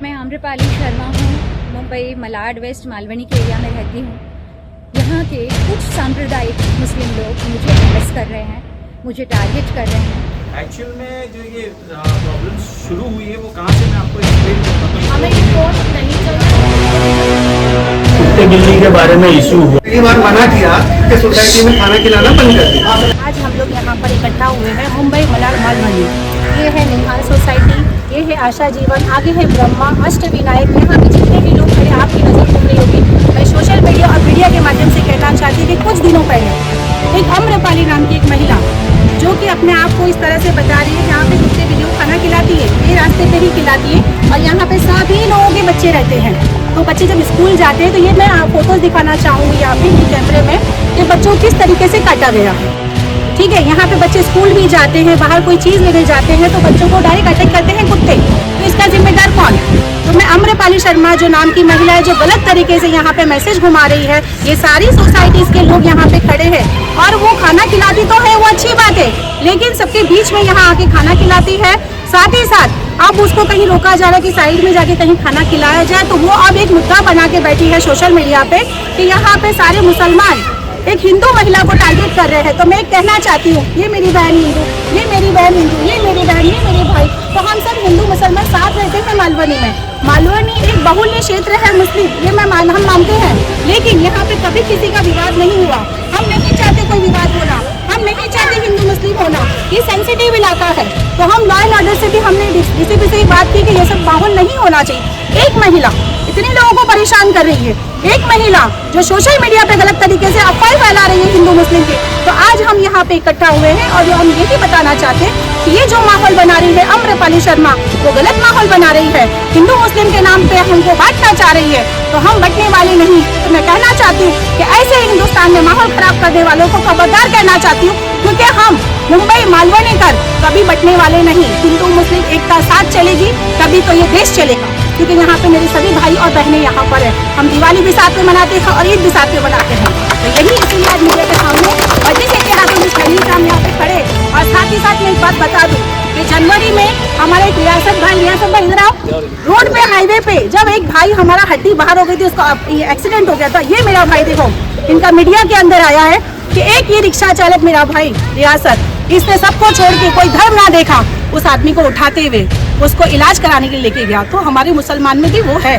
मैं आम्रपाली शर्मा हूँ। मुंबई मलाड वेस्ट मालवनी के एरिया में रहती हूँ। यहाँ के कुछ सांप्रदायिक मुस्लिम लोग मुझे हैरेस कर रहे हैं, मुझे टारगेट कर रहे हैं। एक्चुअल में जो ये प्रॉब्लम शुरू हुई है वो कहाँ से, मैं आपको एक्सप्लेन करता हूँ। हमें रिपोर्ट नहीं चाहिए। कुत्ते बिल्ली के बारे में इशू हुआ, कई बार मना किया कि सोसाइटी में खाना खिलाना बंद कर दिया। आज हम लोग यहाँ पर इकट्ठा हुए हैं मुंबई मलाड मालवनी। ये है निहाल सोसाइटी, ये है आशा जीवन, आगे है ब्रह्मा, अष्टविनायक। यहाँ पे जितने भी लोग खड़े आपकी नजर घूम रही होगी। मैं सोशल मीडिया और मीडिया के माध्यम से कहना चाहती हूँ कि कुछ दिनों पहले एक आम्रपाली नाम की एक महिला जो कि अपने आप को इस तरह से बता रही है कि यहाँ पे कुत्ते बिल्लियों को खाना खिलाती है, ये रास्ते पे ही खिलाती है और यहाँ पे सभी लोगों के बच्चे रहते हैं। तो बच्चे जब स्कूल जाते हैं तो ये मैं फोटोज दिखाना चाहूँगी यहाँ पे कैमरे में कि बच्चों को किस तरीके से काटा गया है। ठीक है, यहाँ पे बच्चे स्कूल भी जाते हैं, बाहर कोई चीज़ लेने जाते हैं तो बच्चों को डायरेक्ट अटैक करते हैं कुत्ते। तो इसका जिम्मेदार कौन? तो मैं आम्रपाली शर्मा जो नाम की महिला है जो गलत तरीके से यहाँ पे मैसेज घुमा रही है, ये सारी सोसाइटीज़ के लोग यहाँ पे खड़े हैं और वो खाना खिलाती तो है, वो अच्छी बात है, लेकिन सबके बीच में यहाँ आके खाना खिलाती है। साथ ही साथ अब उसको कहीं रोका जा रहा है कि साइड में जाके कहीं खाना खिलाया जाए, तो वो अब एक मुद्दा बना के बैठी है सोशल मीडिया पे कि यहाँ पे सारे मुसलमान एक हिंदू महिला को टारगेट कर रहे हैं। तो मैं कहना चाहती हूँ, ये मेरी बहन हिंदू, ये मेरी बहन हिंदू, ये मेरी बहन, ये मेरे भाई, तो हम सब हिंदू मुसलमान साथ रहते हैं मालवनी में। मालवनी एक बहुल्य क्षेत्र है मुस्लिम, ये हम मानते हैं, लेकिन यहाँ पे कभी किसी का विवाद नहीं हुआ। हम नहीं चाहते कोई विवाद होना, हम नहीं चाहते हिंदू मुस्लिम होना, ये सेंसिटिव इलाका है। तो हम लॉ एंड ऑर्डर से भी हमने डीसीपी से बात की कि ये सब माहौल नहीं होना चाहिए। एक महिला इतने लोगों को परेशान कर रही है, एक महिला जो सोशल मीडिया पे गलत तरीके से अफवाह फैला रही है हिंदू मुस्लिम की। तो आज हम यहाँ पे इकट्ठा हुए हैं और हम ये भी बताना चाहते हैं कि ये जो माहौल बना रही है आम्रपाली शर्मा, वो गलत माहौल बना रही है, हिंदू मुस्लिम के नाम पे हमको बांटना चाह रही है। तो हम बंटने वाले नहीं। तो मैं कहना चाहती हूँ कि ऐसे हिंदुस्तान में माहौल खराब करने वालों को खबरदार कहना चाहती हूँ, क्योंकि हम मुंबई मालवनी कर कभी बंटने वाले नहीं। हिंदू मुस्लिम एकता साथ चलेगी तभी तो ये देश चलेगा, क्योंकि यहाँ पे मेरे सभी भाई और बहनें यहाँ पर हैं। हम दिवाली भी साथ में मनाते हैं और ईद भी साथ में मनाते हैं। तो यही इसीलिए आज मीडिया के सामने और जिस के हाथों में खड़ी हम यहाँ पे खड़े। और साथ ही साथ मैं एक बात बता दूँ कि जनवरी में हमारे एक रियासत भाई इधर आओ, रोड पे हाईवे पे जब एक भाई हमारा हड्डी बाहर हो गई थी, उसका एक्सीडेंट हो गया था। ये मेरा भाई देखो, इनका मीडिया के अंदर आया है कि एक ये रिक्शा चालक मेरा भाई रियासत, इसने सबको छोड़ के कोई धर्म ना देखा, उस आदमी को उठाते हुए उसको इलाज कराने के लिए लेके गया। तो हमारे मुसलमान में भी वो है।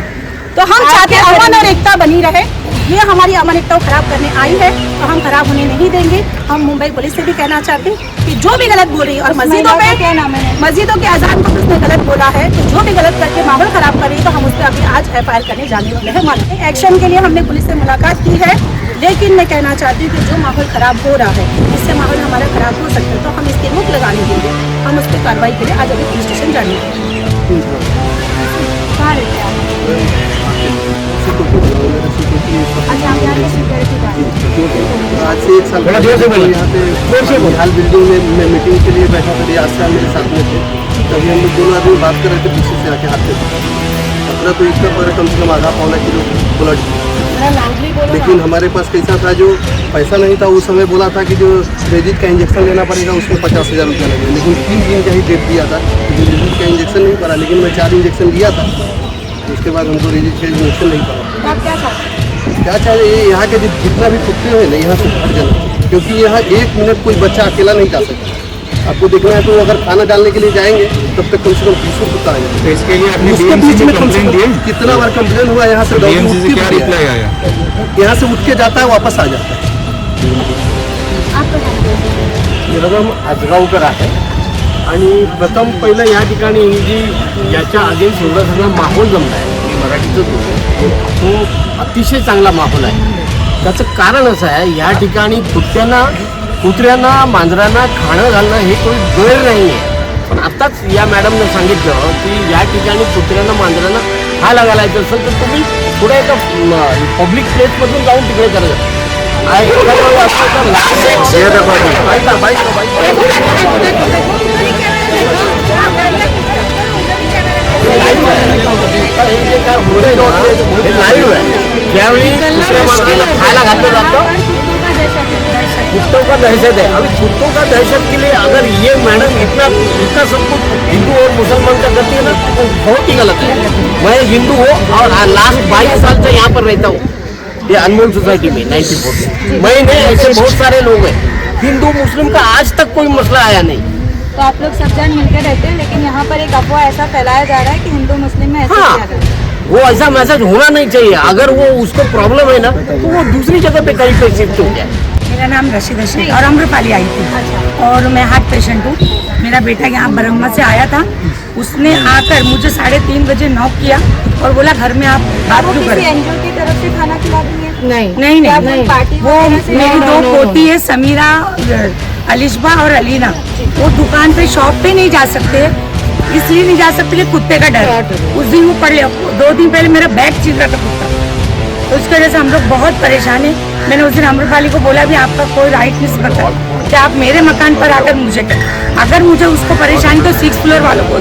तो हम चाहते हैं अमन और एकता बनी रहे। ये हमारी अमन एकता को खराब करने आई है तो हम खराब होने नहीं देंगे। हम मुंबई पुलिस से भी कहना चाहते हैं कि जो भी गलत बोल रही है, और मस्जिदों पे क्या नाम है, मस्जिदों के अजान को उसने गलत बोला है, तो जो भी गलत करके माहौल खराब कर रही है तो हम उस पर अभी आज FIR करने जाने वाले हैं। मानते एक्शन के लिए हमने पुलिस से मुलाकात की है, लेकिन मैं कहना चाहती हूँ कि जो माहौल खराब हो रहा है, इससे माहौल हमारा खराब हो सकता है, तो हम इसके रोक लगाने के लिए हम उस पर कार्रवाई के लिए आज अभी पुलिस स्टेशन जाएंगे। आज से एक साल यहाँ पे हाल बिल्डिंग में मैं मीटिंग के लिए बैठा था, रियाज साहब मेरे साथ में थे। तभी हम लोग दोनों आदमी बात कर रहे थे, पीछे से आके हाथ पे अपना तो इतना पर कम से कम आधा पौना किलो ब्लड, लेकिन हमारे पास कैसा था, जो पैसा नहीं था उस समय बोला था कि जो रेजिट का इंजेक्शन लेना पड़ेगा उसमें 50,000 रुपया लगेगा, लेकिन 3 दिन का ही डेट दिया था। रेजिट का इंजेक्शन नहीं पड़ा, लेकिन मैं 4 इंजेक्शन लिया था। उसके बाद हमको रेजिट का इंजेक्शन नहीं पड़ा। क्या चाहिए, यहाँ के जितना भी कुत्ते हैं ना, यहाँ से हट जाना, क्योंकि यहाँ 1 मिनट कोई बच्चा अकेला नहीं जा सकता। आपको देखना है तो अगर खाना डालने के लिए जाएंगे तब तक कम से कम 20 कुत्ता आएगा। तो इसके लिए आपने उसके बीच में कंप्लेंट दी है? कितना बार कंप्लेन हुआ, यहाँ से क्या रिप्लाई आया? यहाँ से उठ के जाता है, वापस आ जाता है। निरगम आजगावकर आहे आणि प्रथम पहिलं या ठिकाणी ही जी याच्या अगेन्स्ट एवढा सगळा माहोल जमला आहे, मी मराठीतच बोलतो, तो अतिशय चांगला माहोल आहे। त्याचं कारण असं आहे, या ठिकाणी कुत्र्यांना मांजरांना खाणं घालणं हे कोणी गैर नाही आहे। पण आताच या मॅडमनं सांगितलं की या ठिकाणी कुत्र्यांना मांजरांना खायला घालायचं असेल तर तुम्ही पुढे एका पब्लिक प्लेसमधून जाऊन तिकडे करायचं। लाईव्ह आहे, ज्यावेळी खायला घातलं जातं कुत्तों का दहशत है। अभी कुत्तों का दहशत के लिए अगर ये मैडम इतना सब कुछ हिंदू और मुसलमान का करती है ना, तो बहुत ही गलत है। मैं हिंदू हूँ और लास्ट 22 साल से यहाँ पर रहता हूँ, ये अनमोल सोसाइटी में 94 में। मैंने ऐसे बहुत सारे लोग हैं, हिंदू मुस्लिम का आज तक कोई मसला आया नहीं। तो आप लोग सब जन मिलकर रहते हैं, लेकिन यहाँ पर एक अफवाह ऐसा फैलाया जा रहा है कि हिंदू मुस्लिम में ऐसा हाँ, किया गया है। वो ऐसा मैसेज होना नहीं चाहिए। अगर वो उसको प्रॉब्लम है ना, तो वो दूसरी जगह पे कहीं पे शिफ्ट हो जाए। मेरा नाम रशीद शेख और अम्रपाली आई थी और मैं हार्ट पेशेंट हूँ। मेरा बेटा यहाँ ब्रह्मा से आया था, उसने आकर मुझे 3:30 बजे नॉक किया और बोला घर में आप बात क्यों करें। एनजीओ की तरफ से खाना खिला दिए? नहीं क्या कोई पार्टी वो वगैरह से? मेरी दो पोती है, समीरा, अलिशबा और अलीना। वो दुकान पे शॉप पे नहीं जा सकते, इसलिए नहीं जा सकते कि कुत्ते का डर। उस दिन वो पड़ लिया, 2 दिन पहले मेरा बैग छीन रहा था कुत्ता, तो उसकी वजह से हम लोग बहुत परेशान हैं। मैंने उस दिन अम्रपाली को बोला भी आपका कोई राइट नहीं बनता कि आप मेरे मकान पर आकर मुझे अगर मुझे उसको परेशानी तो 6th फ्लोर वालों को,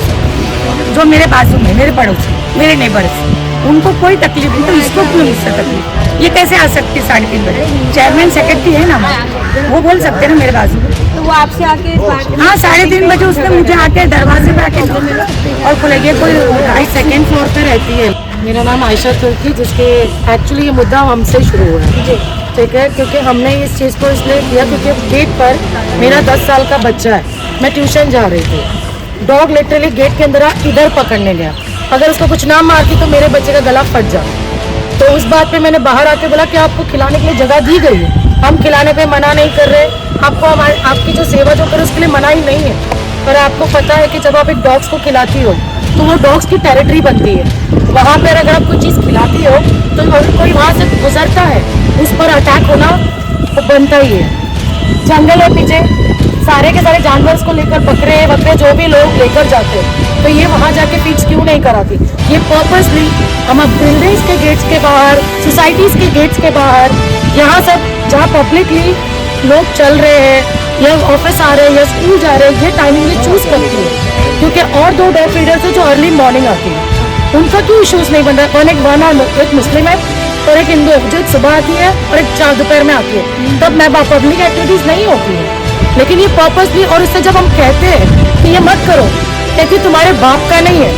जो मेरे बाजू में मेरे पड़ोसी मेरे नेबर्स, उनको कोई तकलीफ नहीं, तो इसको क्यों मुझसे तकलीफ? ये कैसे आ सकती 3:30 बजे? चेयरमैन सेक्रेटरी है ना, वो बोल सकते हैं ना मेरे बाजू में। तो वो आपसे आके हाँ 3:30 बजे उसने मुझे आके दरवाजे पे आके और खुले गए। कोई 2nd फ्लोर पे रहती है। मेरा नाम आयशा तुर्की, जिसके एक्चुअली ये मुद्दा हमसे शुरू हुआ है, ठीक है, क्योंकि हमने इस चीज़ को इसलिए किया क्योंकि गेट पर मेरा 10 साल का बच्चा है, मैं ट्यूशन जा रही थी, डॉग लिटरली गेट के अंदर इधर पकड़ने गया। अगर उसको कुछ ना मारती तो मेरे बच्चे का गला फट जाता। तो उस बात पे मैंने बाहर आके बोला कि आपको खिलाने के लिए जगह दी गई है, हम खिलाने पे मना नहीं कर रहे, आपको आपकी जो सेवा जो करे उसके लिए मना ही नहीं है। पर आपको पता है कि जब आप एक डॉग्स को खिलाती हो तो वो डॉग्स की टेरिटरी बनती है। वहाँ पर अगर आप कोई चीज़ खिलाती हो तो अगर कोई वहाँ से गुजरता है उस पर अटैक होना तो बनता ही है। जंगल है पीछे, सारे के सारे जानवर को लेकर बकरे वकरे जो भी लोग लेकर जाते हैं, तो ये वहाँ जाके फिक्स क्यों नहीं कराती? ये पर्पसली हम अब बिल्डिंग्स के गेट्स के बाहर, सोसाइटीज़ के गेट्स के बाहर, यहाँ सब जहाँ पब्लिकली लोग चल रहे हैं या ऑफिस आ रहे हैं या स्कूल जा रहे हैं, ये टाइमिंग ये चूज़ करती है। क्योंकि और 2 डॉग फीडर्स है जो अर्ली मॉर्निंग आती है, उनका क्यों इशूज़ नहीं बन रहा है? एक मुस्लिम है और एक हिंदू है, जो एक सुबह आती है और एक 4 दोपहर में आती है, तब मैं पब्लिक एक्टिविटीज़ नहीं होती है। लेकिन ये पर्पस भी, और इससे जब हम कहते हैं कि ये मत करो, क्योंकि तुम्हारे बाप का नहीं है,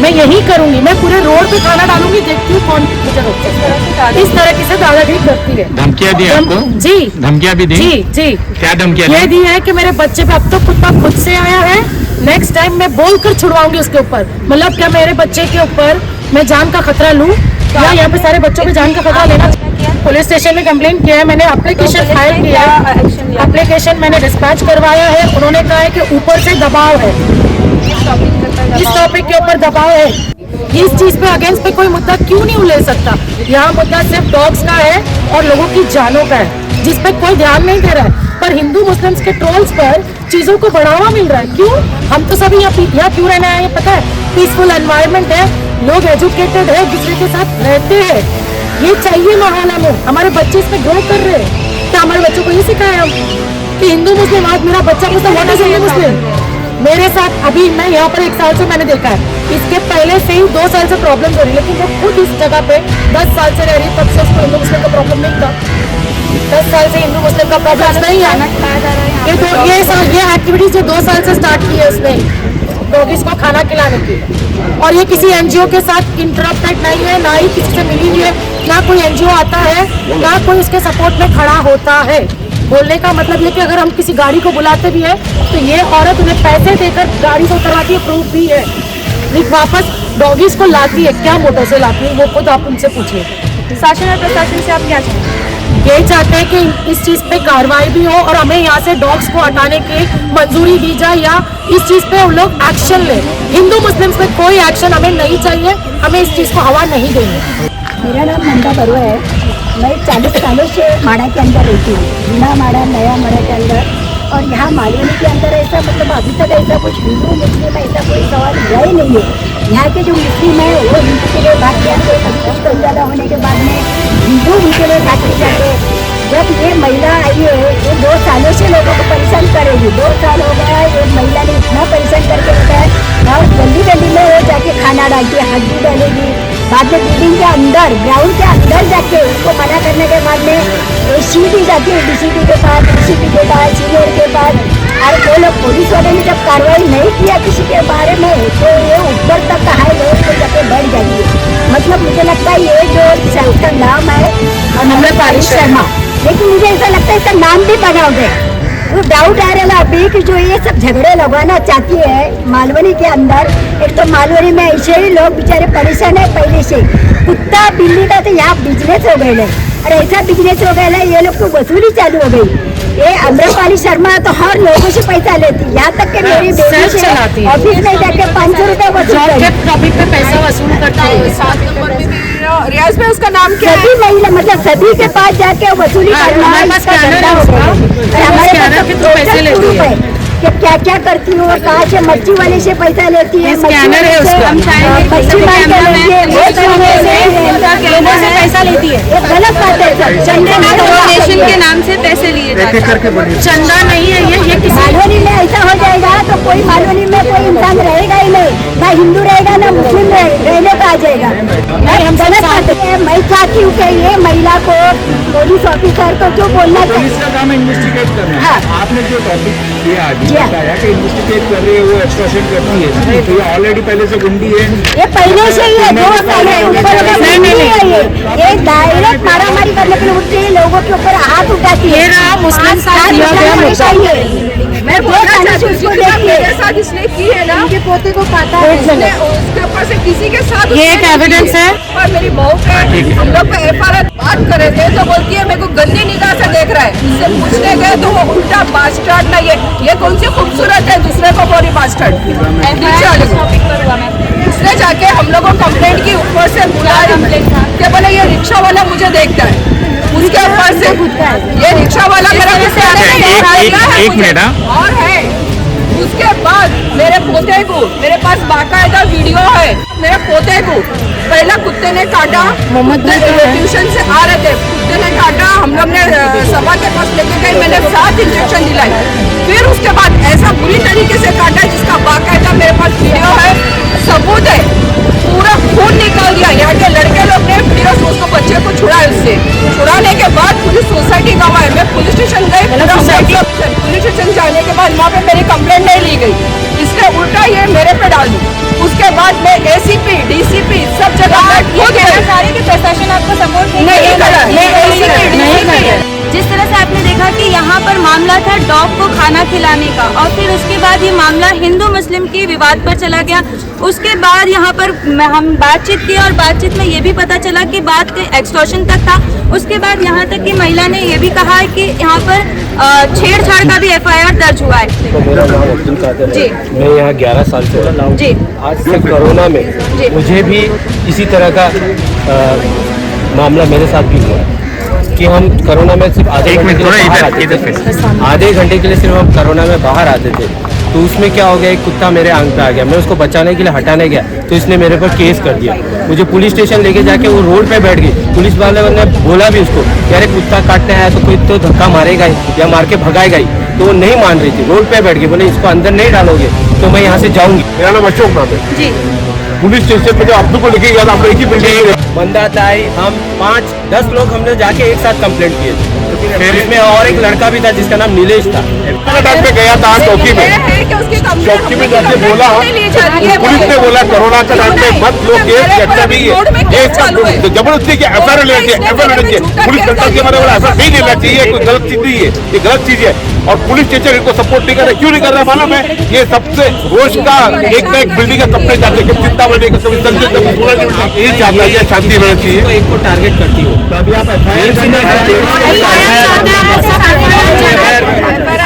मैं यही करूंगी, मैं पूरे रोड पे खाना डालूंगी, देखती हूँ कौन मुझे रोकता है। इस तरह की से दादागिरी करती है। धमकियाँ दी आपको? जी, धमकियाँ भी दी? जी। क्या धमकियाँ ये दी? दी है कि मेरे बच्चे पे अब तो कुत्ता खुद से आया है, नेक्स्ट टाइम मैं बोलकर छुड़वाऊंगी उसके ऊपर। मतलब क्या मेरे बच्चे के ऊपर मैं जान का खतरा लूं या यहाँ पे सारे बच्चों पे जान का खतरा लेना? पुलिस स्टेशन में कंप्लेंट किया है मैंने, एप्लीकेशन फाइल किया है, एप्लीकेशन मैंने डिस्पैच करवाया है। उन्होंने कहा है कि ऊपर से दबाव है, इस टॉपिक के ऊपर दबाव है। इस चीज पे अगेंस्ट पे कोई मुद्दा क्यों नहीं ले सकता? यहाँ मुद्दा सिर्फ डॉग्स का है और लोगों की जानों का है, जिस पे कोई ध्यान नहीं दे रहा है। पर हिंदू मुस्लिम्स के ट्रोल्स पर चीजों को बढ़ावा मिल रहा है। क्यों? हम तो सभी यहाँ क्यों रहना है? ये पता है, पीसफुल एनवायरनमेंट है, लोग एजुकेटेड है, एक दूसरे के साथ रहते हैं, ये चाहिए माहौल हमें। हमारे बच्चे इसमें ग्रो कर रहे हैं, क्या हमारे बच्चों को ये सिखाया हम कि हिंदू मुस्लिम? आज मेरा बच्चा पूछता व्हाट इज हिंदू मुस्लिम? मेरे साथ अभी मैं यहाँ पर 1 साल से मैंने देखा है, इसके पहले से ही 2 साल से प्रॉब्लम हो रही, लेकिन वो खुद इस जगह पे 10 साल से रह रही, तब से उसको हिंदू मुस्लिम का प्रॉब्लम नहीं था। 10 साल से हिंदू मुस्लिम का प्रॉब्लम नहीं है। ये एक्टिविटीज जो 2 साल से स्टार्ट की है उसने डॉगीज को खाना खिलाने की, और ये किसी एनजीओ के साथ इंटरप्टेड नहीं है, ना ही किसी से मिली हुई है, ना कोई एनजीओ आता है, ना कोई इसके सपोर्ट में खड़ा होता है। बोलने का मतलब ये कि अगर हम किसी गाड़ी को बुलाते भी हैं तो ये औरत उन्हें पैसे देकर गाड़ी को उतरवाती है, प्रूफ भी है, लेकिन वापस डॉगीज को लाती है। क्या मोटर से लाती है वो खुद आप उनसे पूछिए। शासन और प्रशासन से आप क्या चाहते हैं? ये चाहते हैं कि इस चीज़ पे कार्रवाई भी हो और हमें यहाँ से डॉग्स को हटाने की मंजूरी दी जाए, या इस चीज़ पे उन लोग एक्शन लें। हिंदू मुस्लिम्स पे कोई एक्शन हमें नहीं चाहिए, हमें इस चीज़ को हवा नहीं देंगे। मेरा नाम नंदा बरुआ है, मैं 40 सालों से माड़ा के अंदर रहती हूँ, बिना माड़ा नया माड़ा के अंदर। और यहाँ मालवनी के अंदर ऐसा मतलब अभी तक ऐसा कुछ हिंदू मुस्लिम ऐसा कोई सवाल हुआ ही नहीं है। यहाँ के जो मुस्लिम है वो हिंदू के लिए भाग जाते, कुछ तो ज़्यादा होने के बाद में हिंदू उनके लिए भाग के जाते। जब ये महिला आई है ये 2 सालों से लोगों को परेशान करेगी, 2 साल हो गया ये महिला ने इतना परेशान करके रखा है। और जल्दी जल्दी में वो जाके खाना डालती है, हल्दी डालेगी, बाद में बिल्डिंग के अंदर ग्राउंड के अंदर जाके उसको मना करने के बाद में सीटी जाती है, डीसीपी के पास, डीसीपी के पास, सीनियर के पास। और वो लोग पुलिस वाले ने जब कार्रवाई नहीं किया किसी के बारे में तो ये ऊपर तक हाई लेवल पे जाके बढ़ जाएगी। मतलब मुझे लगता है ये जो इसका नाम है अमृपाली शर्मा, लेकिन मुझे ऐसा लगता है इसका नाम भी बनाओगे। वो डाउट आ रहा है अभी कि जो ये सब झगड़े लगवाना चाहती है मालवनी के अंदर। एक तो मालवनी में ऐसे ही लोग बेचारे परेशान है पहले से, कुत्ता बिल्ली का तो यहाँ बिजनेस हो गए और ऐसा बिजनेस हो गया ये लोग को वसूली चालू हो गई। ये अमृपाली शर्मा तो हर लोगों से पैसा लेती, यहाँ तक कि मेरी बेटी से ऑफिस में जाके 500 रुपए वसूल टॉपिक पे पैसा वसूल करता है। 7 नंबर में रियाज में उसका नाम क्या है? सभी महिला मतलब सभी के पास जाके वसूली करना हमारे पास इसका स्कैनर धंधा है हो उसका, गया। हमारे स्कैनर पास के थ्रू पैसे लेती है। कि क्या क्या करती हूँ, कहाँ से मच्छी वाले से पैसा लेती है, स्कैनर है उसका। मच्छी मार के लेती है, लोगों से पैसा लेती है। ये गलत बात है सर। चंदा डोनेशन के नाम से पैसे लिए जाते हैं। चंदा नहीं है ये किसी मालवनी में ऐसा हो जाएगा तो कोई मालवनी में कोई इंसान रहेगा ही नहीं, ना हिंदू रहेगा ना मुस्लिम रहने का आ जाएगा। हम गलत बात है। मैं चाहती हूँ कि ये महिला को पुलिस ऑफिसर को जो बोलना पुलिस चाहिए। का काम है इन्वेस्टिगेट करना। हाँ। आपने जो टॉपिक दिया अभी जी हाँ। बताया कि इन्वेस्टिगेट कर रही है, वो एक्सटॉर्शन करती है, तो ये ऑलरेडी पहले से गुंडी है। ये पहले से ही है, 2 साल है ऊपर का नहीं है ये डायरेक्ट मारामारी करने के लिए उठती है, लोगों के ऊपर हाथ उठाती है। ये रहा मुस्लिम साथ दिया गया मुद्दा। मैं बोलना चाहती हूँ, उसको देखिए मेरे साथ इसने की है ना, उनके पोते को काटा है, उसके ऊपर से किसी के साथ ये एक एविडेंस है। और मेरी बहू पे हम लोग पे FIR बात करे थे तो बोलती है मेरे को गंदी निगाह से देख रहा है। उससे पूछने गए तो वो उल्टा बास्टर्ड ना ये कौन सी खूबसूरत है, दूसरे को बोली बास्टर्ड। उसने जाके हम लोग को कंप्लेंट की, ऊपर से बुलाया बोले ये रिक्शा वाला मुझे देखता है, उसके ऊपर से ये रिक्शा वाला मेरा एक मिनट, हाँ। और है उसके बाद मेरे पोते को, मेरे पास बाकायदा वीडियो है, मेरे पोते को पहला कुत्ते ने काटा, ट्यूशन से आ रहे थे, कुत्ते ने काटा, हम लोग ने सभा के पास लेके गए, मैंने 7 इंजेक्शन दिलाई, फिर उसके बाद ऐसा बुरी तरीके से काटा जिसका बाकायदा मेरे पास वीडियो है, सबूत है, पूरा खून निकाल दिया। यहाँ के लड़के लोग ने फिर उसको बच्चे को छुड़ाया, उससे छुड़ाने के बाद पुलिस सोसाइटी गवाए, मैं पुलिस स्टेशन गई, पुलिस स्टेशन जाने के बाद वहाँ पे मेरी कंप्लेंट नहीं ली गई, इसलिए उल्टा ये मेरे पे डाल दी। उसके बाद मैं ACP DCP सब जगह प्रशासन आपको सपोर्ट नहीं करा, जिस तरह से आपने देखा कि यहाँ पर मामला था डॉग को खाना खिलाने का, और फिर उसके बाद ये मामला हिंदू मुस्लिम की विवाद पर चला गया। उसके बाद यहाँ पर हम बातचीत की और बातचीत में ये भी पता चला कि बात एक्सटॉर्शन तक था। उसके बाद यहाँ तक कि महिला ने ये भी कहा है कि यहाँ पर छेड़छाड़ का भी FIR दर्ज हुआ है। तो मेरा नाम अब्दुल कादिर जी। है, मैं यहाँ 11 साल से रहता हूँ। जी। आज से कोरोना में मुझे भी इसी तरह का मामला मेरे साथ भी हुआ कि हम कोरोना में सिर्फ आधे घंटे के लिए बाहर आते थे, आधे घंटे के लिए सिर्फ हम कोरोना में बाहर आते थे, तो उसमें क्या हो गया, एक कुत्ता मेरे आंख पे आ गया, मैं उसको बचाने के लिए हटाने गया तो इसने मेरे पर केस कर दिया। मुझे पुलिस स्टेशन लेके जाके वो रोड पे बैठ गई, पुलिस वाले ने बोला भी उसको कि अरे कुत्ता काटने आया तो कोई तो धक्का मारेगा ही या मार के भगाएगा ही, तो वो नहीं मान रही थी, रोड पे बैठ गई, बोले इसको अंदर नहीं डालोगे तो मैं यहाँ से जाऊंगी। मेरा नाम अशोक नाम है जी। पुलिस स्टेशन पे जो अब्दुल को लेके गया था, हम एक ही बिल्डिंग में बंदा था, हम 5-10 लोग हमने जाके एक साथ कंप्लेंट किए थे। फिर इसमें और एक लड़का भी था जिसका नाम नीलेश था। टाइम पे गया था चौकी में, चौकी में जाके बोला, पुलिस ने बोला कोरोना का टाइम पे मत लो केस, अच्छा नहीं है, जबरदस्ती के FIR लेना चाहिए, पुलिस कंट्रोल के बारे में ऐसा नहीं लेना चाहिए, कोई गलत चीज नहीं है, ये गलत चीज है। और पुलिस स्टेशन इनको सपोर्ट नहीं कर रहा, क्यों नहीं कर रहा मालूम है, ये सबसे रोज का एक ना एक बिल्डिंग का कंप्लेंट जाते हैं, चिंता बढ़ने का कभी यही चाहता है शांति रहना चाहिए, एक को टारगेट करती हो तो अभी आप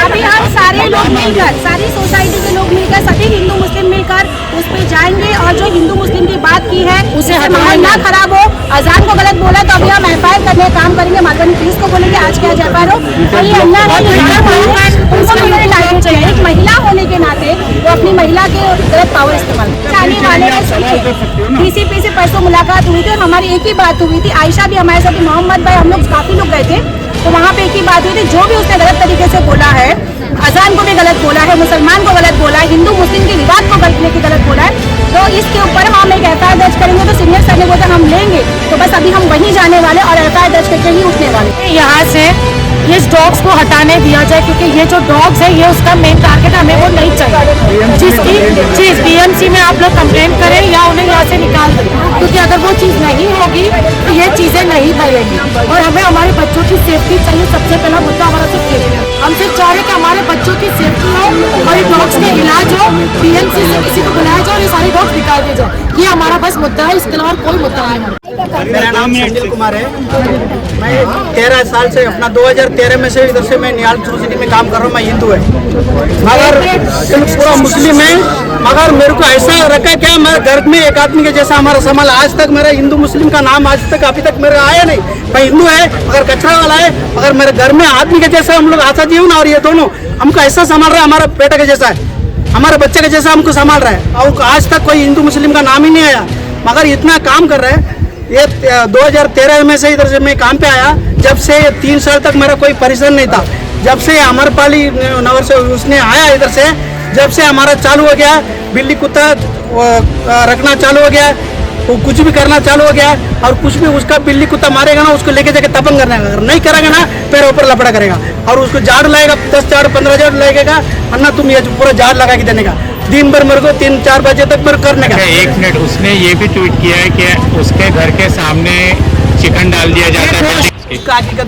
अभी हम सारे लोग मिलकर, सारी सोसाइटी के लोग मिलकर, सभी हिंदू मुस्लिम मिलकर उस पे जाएंगे और जो हिंदू मुस्लिम की बात की है उसे माहौल ना खराब हो, अजान को गलत बोला तो अभी हम FIR करने काम करेंगे, मालवनी पुलिस को बोलेंगे आज क्या FIR हो, और ये अन्याय है। एक महिला होने के नाते वो अपनी महिला के गलत पावर इस्तेमाल आने वाले DCP से परसों मुलाकात हुई थी और हमारी एक ही बात हुई थी, आयशा भी हमारे साथ, मोहम्मद भाई, हम लोग काफी लोग गए थे, तो वहाँ पे एक ही बात हुई थी, जो भी उसने गलत तरीके से बोला है, अजान को भी गलत बोला है, मुसलमान को गलत बोला है, हिंदू मुस्लिम के विवाद को गलत गलत बोला है, तो इसके ऊपर हम एक FIR दर्ज करेंगे तो सीनियर सर ने बोला हम लेंगे, तो बस अभी हम वहीं जाने वाले और FIR दर्ज करके ही उठने वाले। यहाँ से इस डॉग्स को हटाने दिया जाए, क्योंकि ये जो डॉग्स है ये उसका मेन टारगेट, हमें वो नहीं चाहिए। जिसकी चीज BMC में आप लोग कंप्लेंट करें या उन्हें यहाँ से निकाल दें, क्योंकि अगर वो चीज़ नहीं होगी तो ये चीज़ें नहीं बढ़ेंगी। और हमें हमारे बच्चों की सेफ्टी चाहिए, सबसे पहला मुद्दा हमारा सिर्फ सेफ्टी है। हम सिर्फ चाह रहे हैं कि हमारे बच्चों की सेफ्टी हो और ये डॉग्स का इलाज हो, BMC से किसी को बुलाया जाए और ये सारे डॉग्स निकाल दिए जाए। ये हमारा बस मुद्दा है, इसके अलावा कोई मुद्दा नहीं है। मेरा नाम संजय कुमार है। मैं 13 साल से अपना 2013 में से इधर से मैं निहाल सोसाइटी में काम कर रहा हूँ। मैं हिंदू है मगर पूरा मुस्लिम है, मगर मेरे को ऐसा रखा है क्या, मेरे घर में एक आदमी के जैसा हमारा संभाल। आज तक मेरा हिंदू मुस्लिम का नाम आज तक अभी तक मेरे आया नहीं। मैं हिंदू है मगर कचरा वाला है, मगर मेरे घर में आदमी के जैसा हम लोग आशा जी हूँ ना, और ये दोनों हमको ऐसा संभाल रहा है, हमारा बेटा के जैसा है, हमारे बच्चे के जैसा हमको संभाल रहा है। और आज तक कोई हिंदू मुस्लिम का नाम ही नहीं आया, मगर इतना काम कर रहे हैं। ये 2013 में से इधर से मैं काम पे आया, जब से 3 साल तक मेरा कोई परेशान नहीं था। जब से अमरपाली नगर से उसने आया इधर से, जब से हमारा चालू हो गया, बिल्ली कुत्ता रखना चालू हो गया, वो कुछ भी करना चालू हो गया। और कुछ भी उसका बिल्ली कुत्ता मारेगा ना, उसको लेके जाके तपन करना है। अगर नहीं करेगा ना, पैर ऊपर लपड़ा करेगा और उसको झाड़ू लगेगा, 10 झाड़ू 15 झाड़ू लगेगा, अन्ना तुम ये पूरा झाड़ लगा के देने का। दिन भर मेरे को 3-4 बजे तक मेरे करने का। 1 मिनट, उसने ये भी ट्वीट किया है कि उसके घर के सामने चिकन डाल दिया जाता है।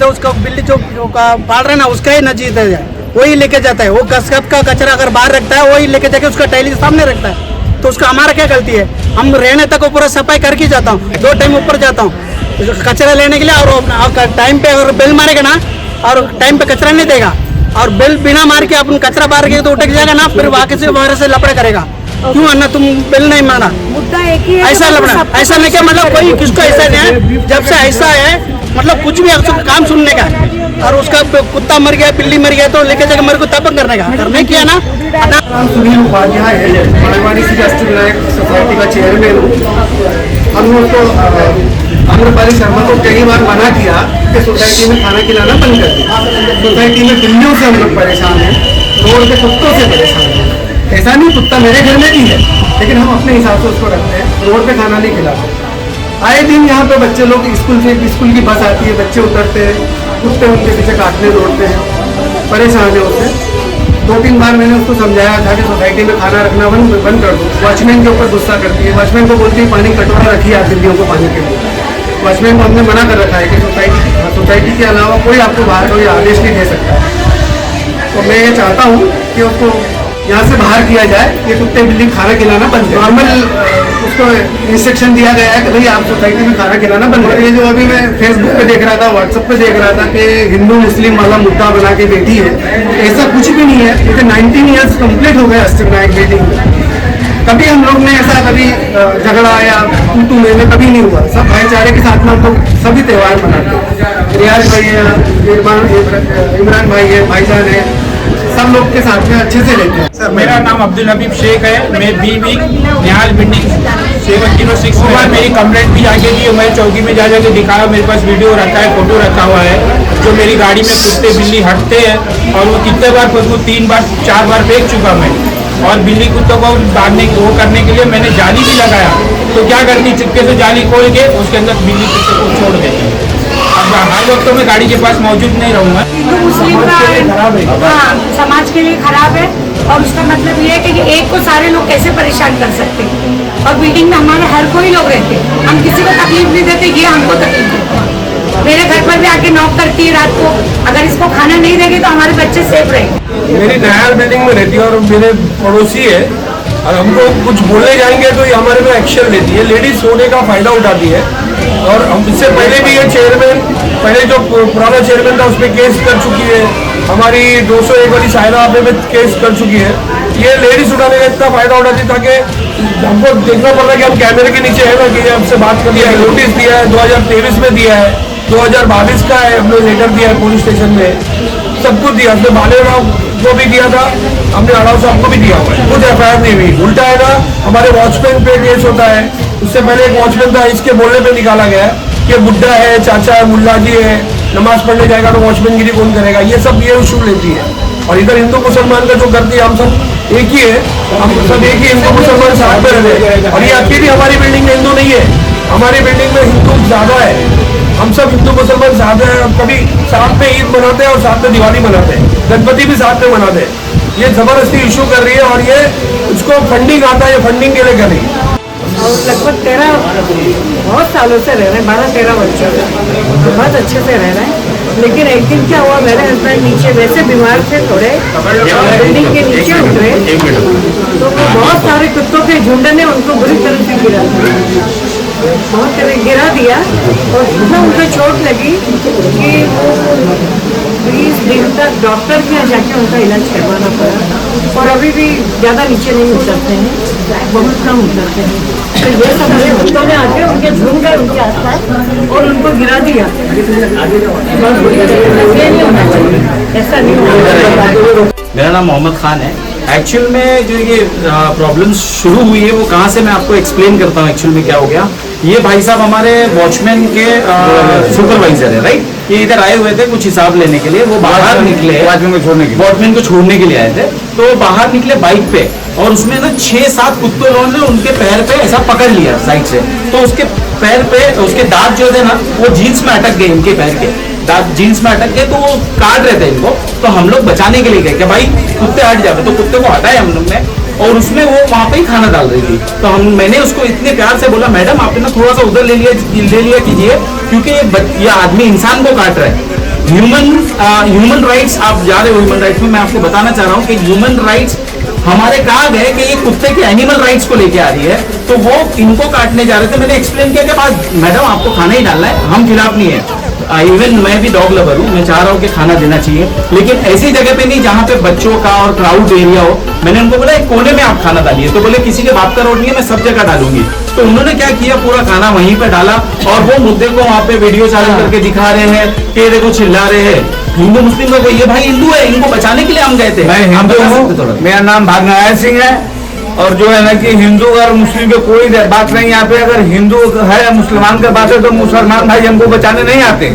उसका बिल्ली जो पाल रहे ना, उसका ही नजीद है, वही लेके जाता है। वो कसकत का कचरा अगर बाहर रखता है, वही लेके जाके उसका टैली के सामने रखता है। तो उसका हमारा क्या गलती है? हम रहने तक वो पूरा सफाई करके जाता हूँ, 2 टाइम ऊपर जाता हूँ कचरा लेने के लिए। और टाइम पे अगर बेल मारेगा ना, और टाइम पे कचरा नहीं देगा, और बेल बिना मार के अपन कचरा बाहर के तो उठक जाएगा ना, फिर वहाँ से लपड़ा करेगा। क्यों अन्ना तुम बिल नहीं माना? मुद्दा एक ही है, ऐसा लपड़ा, ऐसा नहीं क्या मतलब कोई किसको ऐसा नहीं है। जब से ऐसा है मतलब कुछ भी काम सुनने का, और उसका कुत्ता मर गया, बिल्ली मर गया, तो लेके जाकर मेरे को तपन करने का नहीं किया ना। सुनील उपाध्याय है, मालवाड़ी से अष्टविनायक सोसाइटी का चेयरमैन हूँ। हमने उसको अमरपाली शर्मा को कई बार मना किया कि सोसाइटी में खाना खिलाना बंद कर दिया। सोसाइटी में बिल्लियों से हम लोग परेशान हैं, रोड पे कुत्तों से परेशान हैं। ऐसा नहीं, कुत्ता मेरे घर में भी है, लेकिन हम अपने हिसाब से उसको रखते हैं, रोड पे खाना नहीं खिलाते। आए दिन यहाँ पे बच्चे लोग स्कूल की बस आती है, बच्चे उतरते हैं, कुत्ते उनके पीछे काटने दौड़ते हैं, परेशान है उससे। 2-3 बार मैंने उसको समझाया था कि सोसाइटी में खाना रखना बंद कर दो। वॉचमैन के ऊपर गुस्सा करती है, वॉचमैन को बोलती है पानी कटोरा रखिए आप बिल्लियों को पानी के लिए। वॉचमैन को हमने मना कर रखा है कि सोसाइटी के अलावा कोई आपको बाहर कोई आदेश नहीं दे सकता है। तो मैं ये चाहता हूँ कि उसको यहाँ से बाहर किया जाए, ये कुत्ते बिल्ली खाना खिलाना बंद। नॉर्मल उसको इंस्ट्रक्शन दिया गया है कि भाई आप सोसाइटी में खाना खिलाना बंद करिए। जो अभी मैं फेसबुक पे देख रहा था, व्हाट्सएप पे देख रहा था कि हिंदू मुस्लिम वाला मुद्दा बना के बैठी है, ऐसा कुछ भी नहीं है। क्योंकि 19 ईयर्स कंप्लीट हो गए अष्टविनायक बेटी में। कभी हम लोग ने ऐसा कभी झगड़ा या तू में कभी नहीं हुआ। सब भाईचारे के साथ में हम लोग सभी त्यौहार मनाते हैं। रियाज भाई है, इमरान भाई है, भाईजान है, सब लोग के साथ में अच्छे से रहते हैं। सर मेरा नाम अब्दुल हबीब शेख है। मैं BB निहाल बिल्डिंग 706 में मेरी कंप्लेंट भी आगे दी। मैं चौकी में जा जाके दिखाया, मेरे पास वीडियो रखा है, फोटो रखा हुआ है, जो मेरी गाड़ी में कुत्ते बिल्ली हटते हैं। और वो कितने बार वो 3 बार 4 बार फेंक चुका मैं। और बिल्ली कुत्तों को बांधने वो करने के लिए मैंने जाली भी लगाया। तो क्या करती, चुपके से जाली खोल के उसके अंदर बिल्ली कुत्ते को छोड़ देती। अब हर वक्त तो मैं गाड़ी के पास मौजूद नहीं रहूँगा। हिंदू मुस्लिम का समाज के लिए खराब है, और उसका मतलब ये है कि एक को सारे लोग कैसे परेशान कर सकते हैं। और बिल्डिंग में हमारे हर कोई लोग रहते हैं, हम किसी को तकलीफ नहीं देते, ये हमको तकलीफ देते हैं। मेरे घर पर भी आके नॉक करती है रात को, अगर इसको खाना नहीं देंगे तो हमारे बच्चे सेफ रहेंगे। मेरी निहाल बिल्डिंग में रहती है और मेरे पड़ोसी है, और हमको कुछ बोलने जाएंगे तो ये हमारे में एक्शन लेती है। लेडीज सोने का फायदा उठाती है। और हम इससे पहले भी ये चेयरमैन, पहले जो पुराना चेयरमैन था उस पर केस कर चुकी है। हमारी 201 वाली सायरा आपे में केस कर चुकी है। ये लेडीज उठाने का इतना फायदा उठाती था कि हमको देखना पड़ रहा है कि हम कैमरे के नीचे है ना, कि हमसे बात कर लिया है। नोटिस दिया है 2023 में दिया है, 2022 का है, हमने लेटर दिया है पुलिस स्टेशन में, सब कुछ दिया। हमने बालेराव को भी दिया था, हमने अड़ाव साहब को भी दिया हुआ है, कुछ FIR नहीं हुई। उल्टा है ना, हमारे वॉचमैन पे केस होता है। उससे पहले एक वॉचमैन था, इसके बोलने पे निकाला गया कि बुड्ढा है, चाचा है, मुल्ला जी है, नमाज पढ़ने जाएगा तो वॉचमैन गिरी कौन करेगा। ये सब ये इशू लेती है। और इधर हिंदू मुसलमान का जो करती है, हम सब एक ही है, हम सब एक ही हिंदू मुसलमान साथ में रहते हैं। और ये अकेली हमारी बिल्डिंग में हिंदू नहीं है, हमारी बिल्डिंग में हिंदू ज्यादा है। हम सब हिंदू मुसलमान साथ हैं, हम कभी साथ में ईद मनाते हैं और साथ में दिवाली मनाते हैं, गणपति भी साथ में मनाते हैं। ये जबरदस्ती इशू कर रही है और ये उसको फंडिंग आता है, ये फंडिंग के लिए कर रही है। और लगभग 13 बहुत सालों से रह रहे हैं, 12-13 वर्षों से बहुत अच्छे से रह रहे हैं। लेकिन एक दिन क्या हुआ, मेरे हस्बैंड नीचे वैसे बीमार थे थोड़े, बिल्डिंग के नीचे उतरे तो बहुत सारे कुत्तों के झुंड ने उनको बुरी तरह से गिरा दिया, बहुत तरह गिरा दिया। और इतना उनको चोट लगी कि वो 20 दिन तक डॉक्टर के यहाँ जाके उनका इलाज करवाना पड़ा। और अभी भी ज़्यादा नीचे नहीं उतरते हैं, बहुत कम उतरते हैं। तो ये सब मेरे कुत्तों ने आके उनके झुंड गए उनके आसपास और उनको गिरा दिया। बहुत बुरी तरह ये नहीं होना चाहिए, ऐसा नहीं होना चाहिए। मेरा नाम मोहम्मद खान है। एक्चुअल में जो ये प्रॉब्लम शुरू हुई है वो कहाँ से, मैं आपको एक्सप्लेन करता हूँ एक्चुअल में क्या हो गया। ये भाई साहब हमारे वॉचमैन के सुपरवाइजर है, राइट। ये इधर आए हुए थे कुछ हिसाब लेने के लिए, वो बाहर निकले वॉचमैन को छोड़ने के लिए आए थे। तो बाहर निकले बाइक पे और उसमें ना 6-7 कुत्तों ने उनके पैर पे ऐसा पकड़ लिया साइड से। तो उसके पैर पे उसके दांत जो थे ना वो जीन्स में अटक गए, इनके पैर के दांत जीन्स में अटक गए। तो वो काट रहे थे इनको, तो हम लोग बचाने के लिए गए कि भाई कुत्ते हट जाए। तो कुत्ते को हटाए हम लोग ने और उसमें वो वहां पे ही खाना डाल रही थी। तो मैंने उसको इतने प्यार से बोला, मैडम आपने ना थोड़ा सा उधर ले लिया कीजिए, क्योंकि ये आदमी इंसान को काट रहा है। ह्यूमन राइट्स, आप जा रहे हो ह्यूमन राइट्स में, मैं आपको बताना चाह रहा हूँ कि ह्यूमन राइट्स हमारे कहा गए कि ये कुत्ते के एनिमल राइट्स को लेके आ रही है, तो वो इनको काटने जा रहे थे। मैंने एक्सप्लेन किया कि बाद मैडम आपको खाना ही डालना है, हम खिलाफ नहीं है। इवन मैं भी डॉग लवर हूँ, मैं चाह रहा हूँ कि खाना देना चाहिए, लेकिन ऐसी जगह पे नहीं जहाँ पे बच्चों का और क्राउड एरिया हो। मैंने उनको बोला एक कोने में आप खाना डालिए, तो बोले किसी के बाप का रोड नहीं है, मैं सब जगह डालूंगी। तो उन्होंने क्या किया, पूरा खाना वहीं पे डाला और वो मुद्दे को वहाँ पे वीडियो चालू करके दिखा रहे हैं कि देखो चिल्ला रहे हैं। हिंदू मुस्लिम का ये भाई हिंदू है, इनको बचाने के लिए हम गए थे। मेरा नाम भागनारायण सिंह है और जो है ना कि हिंदू और मुस्लिम की कोई बात नहीं। यहाँ पे अगर हिंदू है मुसलमान का बात है तो मुसलमान भाई हमको बचाने नहीं आते,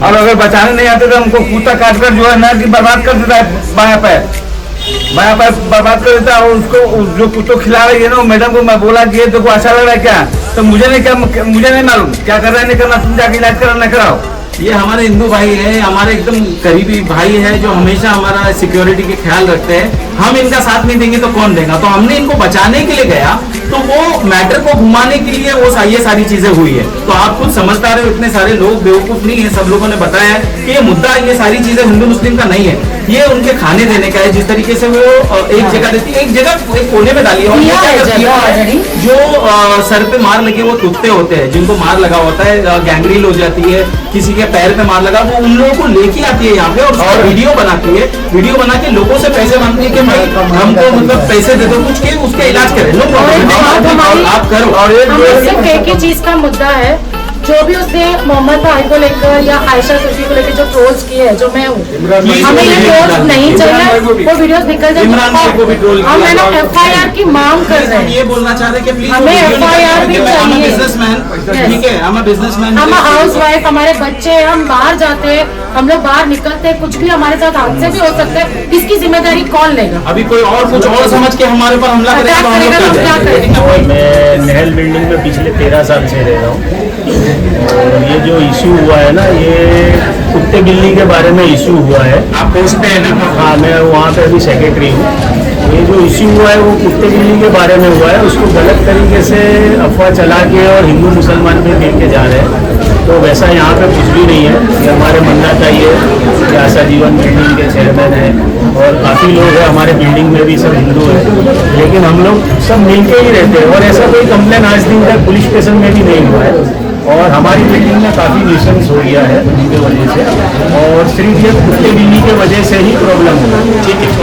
और अगर बचाने नहीं आते तो हमको कुत्ता काट कर जो है ना कि बर्बाद कर देता है, बाया पैर बर्बाद कर देता है। और उसको जो कुत्तों खिला रही है ना, मैडम को मैं बोला कि ये देखो अच्छा लग रहा है क्या, तो मुझे नहीं मालूम क्या कर रहा है नहीं करना, तुम जाके इलाज कराना कराओ। ये हमारे हिंदू भाई है, हमारे एकदम करीबी भाई है, जो हमेशा हमारा सिक्योरिटी के ख्याल रखते हैं। हम इनका साथ नहीं देंगे तो कौन देगा। तो हमने इनको बचाने के लिए गया, तो वो मैटर को घुमाने के लिए वो ये सारी चीजें हुई है। तो आप खुद समझदार हो, इतने सारे लोग बेवकूफ नहीं है, सब लोगों ने बताया है कि ये मुद्दा, ये सारी चीजें हिंदू मुस्लिम का नहीं है, ये उनके खाने देने का है। जिस तरीके से वो एक जगह देती है, एक जगह एक कोने में डाली है। जो सर पे मार लगे वो कुत्ते होते हैं, जिनको मार लगा होता है, गैंग्रीन हो जाती है, किसी के पैर पे मार लगा, वो उन लोगों को लेके आती है यहाँ पे और वीडियो बनाती है। वीडियो बना के लोगों से पैसे मांगती है कि भाई हमको मतलब पैसे दे दो कुछ के उसके इलाज करें। नो प्रॉब्लम, आप करो। और सिर्फ एक ही चीज का मुद्दा है, जो भी उसने मोहम्मद भाई को लेकर या आयशा सूफी को लेकर जो ट्रोल्स किए हैं, जो मैं हूँ, हमें ये ट्रोल्स नहीं चाहिए, वो वीडियोस निकल जाए। हम है ना FIR की मांग कर रहे हैं, ये बोलना चाह रहे हैं कि प्लीज हमें FIR भी चाहिए। बिजनेसमैन, ठीक है, हम बिजनेसमैन, हम हाउस वाइफ, हमारे बच्चे, हम बाहर जाते हैं, हम लोग बाहर निकलते हैं, कुछ भी हमारे साथ हादसे भी हो सकते हैं, इसकी जिम्मेदारी कौन लेगा? अभी कोई और कुछ और समझ के हमारे पर हमला करेगा तो हम लोग क्या करेंगे? मैं महल बिल्डिंग में पिछले 13 साल से रह रहा हूँ। और ये जो इशू हुआ है ना, ये कुत्ते बिल्ली के बारे में इशू हुआ है। आप पोस्ट पे है ना? हाँ, मैं वहाँ पे अभी सेक्रेटरी हूँ। ये जो इशू हुआ है वो कुत्ते बिल्ली के बारे में हुआ है, उसको गलत तरीके से अफवाह चला के और हिंदू मुसलमान भी लेके जा रहे हैं। तो वैसा यहाँ पे कुछ भी नहीं है। ये हमारे मानना चाहिए कि आशा जीवन बिल्डिंग के चेयरमैन है और काफ़ी लोग हैं हमारे बिल्डिंग में भी, सब हिंदू है, लेकिन हम लोग सब मिलके ही रहते हैं। और ऐसा कोई कंप्लेन आज दिन तक पुलिस स्टेशन में भी नहीं हुआ है। और हमारी बिल्डिंग में काफ़ी न्यूसेंस हो गया है उनकी वजह से, और सिर्फ ये कुत्ते बिल्ली के वजह से ही प्रॉब्लम हुआ। ठीक है।